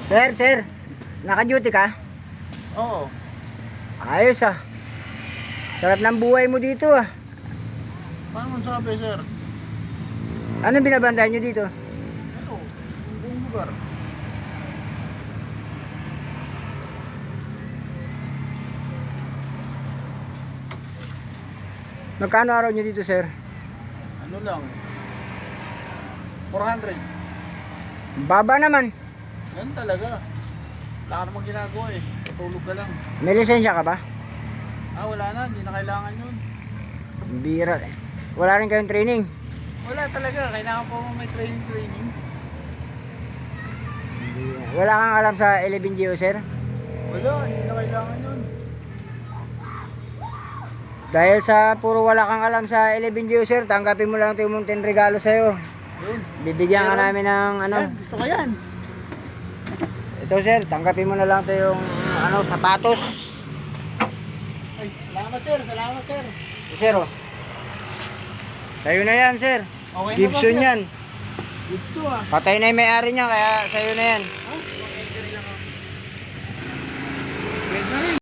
Sir, naka-duty ka? Oo. Ayos ah. Sarap ng buhay mo dito ah. Paano sabi, sir? Ano binabantayan nyo dito? Ano? Yung buong lugar. Magkano araw nyo dito, sir? Ano lang? 400. Baba naman. Yan talaga. Wala ka namang ginagawa eh. Tutulog ka lang. May lisensya ka ba? Wala na. Hindi na kailangan yun. Bira. Wala rin kayong training. Wala talaga. Kailangan pa mo may training. Wala kang alam sa 11GO, sir? Wala. Hindi na kailangan yun. Dahil sa puro wala kang alam sa 11GO, sir, tanggapin mo lang ito yung 10 regalo sa'yo. Yun. Bibigyan ka Meron. namin ng ano. Yan. Gusto ko yan. Ito, sir, tanggapin mo na lang ito yung ano, sapatos. Ay, salamat, sir. Salamat, sir. Sir, oh. Sa'yo na yan, sir. Okay na ba, Gibson sir? yan. Goods to ah. Patay na yung may-ari niya, kaya sa'yo na yan. Ha? Okay, sir. Pwede na rin.